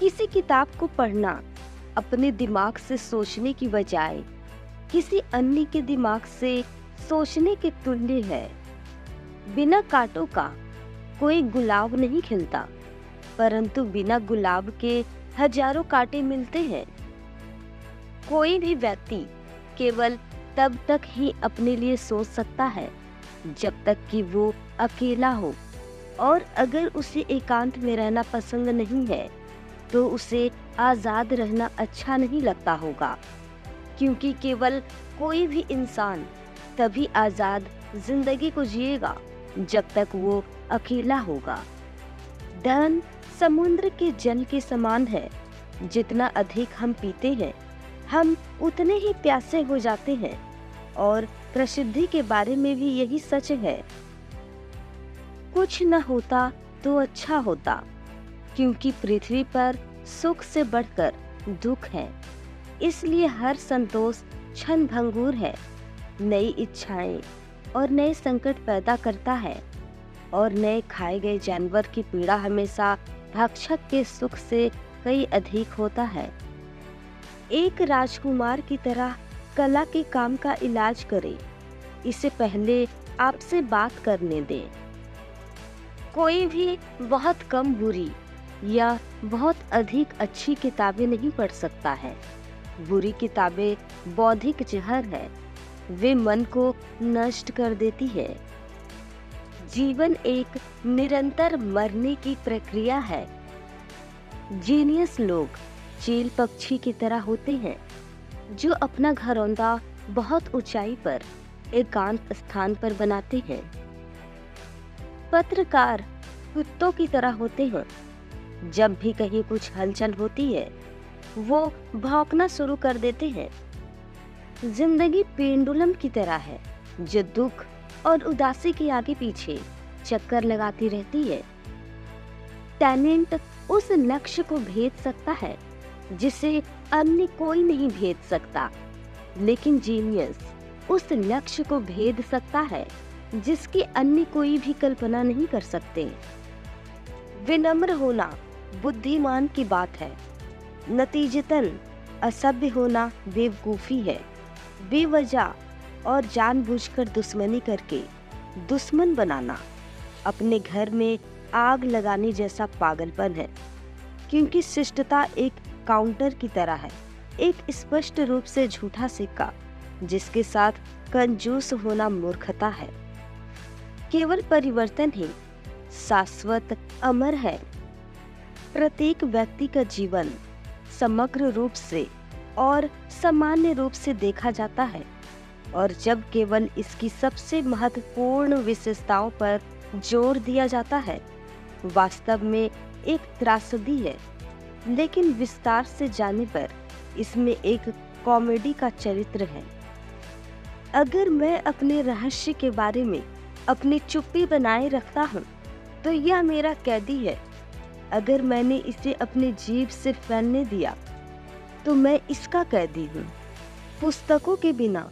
किसी किताब को पढ़ना अपने दिमाग से सोचने की बजाय किसी अन्य के दिमाग से सोचने के तुल्य है। बिना कांटों का कोई गुलाब नहीं खिलता, परंतु बिना गुलाब के हजारों कांटे मिलते हैं। कोई भी व्यक्ति केवल तब तक ही अपने लिए सोच सकता है जब तक कि वो अकेला हो, और अगर उसे एकांत में रहना पसंद नहीं है तो उसे आजाद रहना अच्छा नहीं लगता होगा, क्योंकि केवल कोई भी इंसान तभी आजाद जिंदगी को जिएगा जब तक वो अकेला होगा। धन समुद्र के जल के समान है, जितना अधिक हम पीते हैं हम उतने ही प्यासे हो जाते हैं, और प्रसिद्धि के बारे में भी यही सच है। कुछ न होता तो अच्छा होता, क्योंकि पृथ्वी पर सुख से बढ़कर दुख है, इसलिए हर संतोष क्षण भंगुर है, नई इच्छाएं और नए संकट पैदा करता है, और नए खाए गए जानवर की पीड़ा हमेशा भक्षक के सुख से कई अधिक होता है। एक राजकुमार की तरह कला के काम का इलाज करें, इससे पहले आपसे बात करने दें। कोई भी बहुत कम बुरी या बहुत अधिक अच्छी किताबें नहीं पढ़ सकता है। बुरी किताबें बौद्धिक जहर है, वे मन को नष्ट कर देती है। जीवन एक निरंतर मरने की प्रक्रिया है। जीनियस लोग चील पक्षी की तरह होते हैं, जो अपना घरौंदा बहुत ऊंचाई पर एकांत स्थान पर बनाते हैं। पत्रकार कुत्तों की तरह होते हैं, जब भी कहीं कुछ हलचल होती है वो भौंकना शुरू कर देते हैं। जिंदगी पेंडुलम की तरह है, जो दुख और उदासी के आगे पीछे चक्कर लगाती रहती है। टैलेंट उस लक्ष्य को भेद सकता है जिसे अन्य कोई नहीं भेद सकता, लेकिन जीनियस उस लक्ष्य को भेद सकता है जिसकी अन्य कोई भी कल्पना नहीं कर सकते। विनम्र होना बुद्धिमान की बात है, नतीजतन असभ्य होना बेवकूफी है। बेवजह और जानबूझकर दुश्मनी करके दुश्मन बनाना अपने घर में आग लगाने जैसा पागलपन है, क्योंकि शिष्टता एक काउंटर की तरह है, एक स्पष्ट रूप से झूठा सिक्का जिसके साथ कंजूस होना मूर्खता है। केवल परिवर्तन ही शाश्वत अमर है। प्रत्येक व्यक्ति का जीवन समग्र रूप से और सामान्य रूप से देखा जाता है, और जब केवल इसकी सबसे महत्वपूर्ण विशेषताओं पर जोर दिया जाता है, वास्तव में एक त्रासदी है। लेकिन विस्तार से जाने पर इसमें एक कॉमेडी का चरित्र है। अगर मैं अपने रहस्य के बारे में अपनी चुप्पी बनाए रखता हूँ तो यह मेरा कैदी है। अगर मैंने इसे अपनी जीभ से फैलने दिया तो मैं इसका कैदी हूँ। पुस्तकों के बिना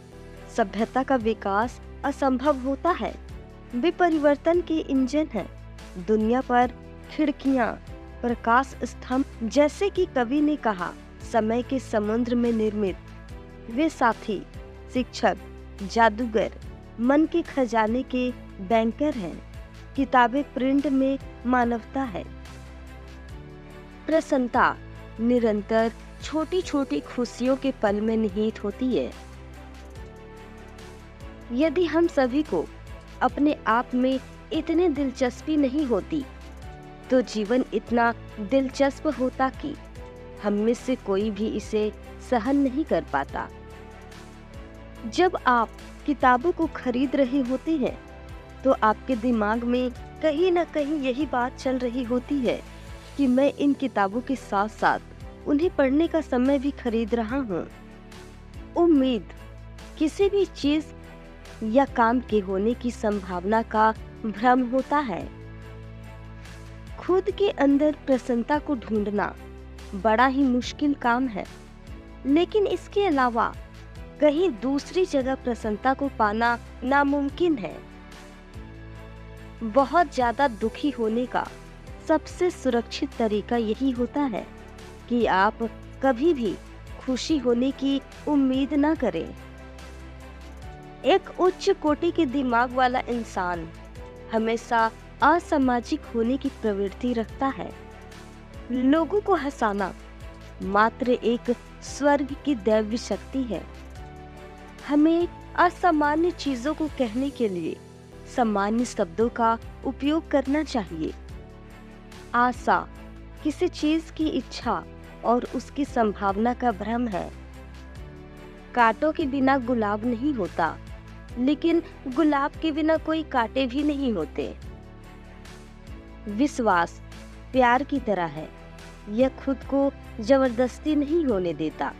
सभ्यता का विकास असंभव होता है। वे परिवर्तन के इंजन हैं। दुनिया पर खिड़कियाँ, प्रकाश स्तंभ, जैसे कि कवि ने कहा, समय के समुद्र में निर्मित। वे साथी, शिक्षक, जादूगर, मन के खजाने के बैंकर हैं। किताबें प्रिंट में मानवता है। प्रसन्नता निरंतर छोटी छोटी खुशियों के पल में निहित होती है। यदि हम सभी को अपने आप में इतनी दिलचस्पी नहीं होती तो जीवन इतना दिलचस्प होता कि हम में से कोई भी इसे सहन नहीं कर पाता। जब आप किताबों को खरीद रहे होते हैं तो आपके दिमाग में कहीं न कहीं यही बात चल रही होती है कि मैं इन किताबों के साथ साथ उन्हें पढ़ने का समय भी खरीद रहा हूँ। उम्मीद किसी भी चीज या काम के होने की संभावना का भ्रम होता है। खुद के अंदर प्रसन्नता को ढूंढना बड़ा ही मुश्किल काम है, लेकिन इसके अलावा कहीं दूसरी जगह प्रसन्नता को पाना नामुमकिन है। बहुत ज्यादा दुखी होने का सबसे सुरक्षित तरीका यही होता है कि आप कभी भी खुशी होने की उम्मीद ना करें। एक उच्च कोटि के दिमाग वाला इंसान हमेशा असामाजिक होने की प्रवृत्ति रखता है। लोगों को हंसाना मात्र एक स्वर्ग की दैवी शक्ति है। हमें असामान्य चीजों को कहने के लिए सामान्य शब्दों का उपयोग करना चाहिए। आशा किसी चीज की इच्छा और उसकी संभावना का भ्रम है। कांटों के बिना गुलाब नहीं होता, लेकिन गुलाब के बिना कोई कांटे भी नहीं होते। विश्वास प्यार की तरह है, यह खुद को जबरदस्ती नहीं होने देता।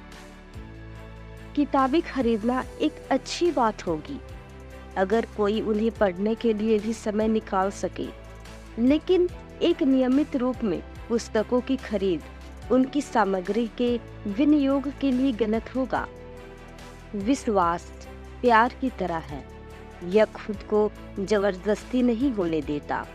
किताबें खरीदना एक अच्छी बात होगी अगर कोई उन्हें पढ़ने के लिए भी समय निकाल सके, लेकिन एक नियमित रूप में पुस्तकों की खरीद उनकी सामग्री के विनियोग के लिए गलत होगा। विश्वास प्यार की तरह है, यह खुद को जबरदस्ती नहीं होने देता।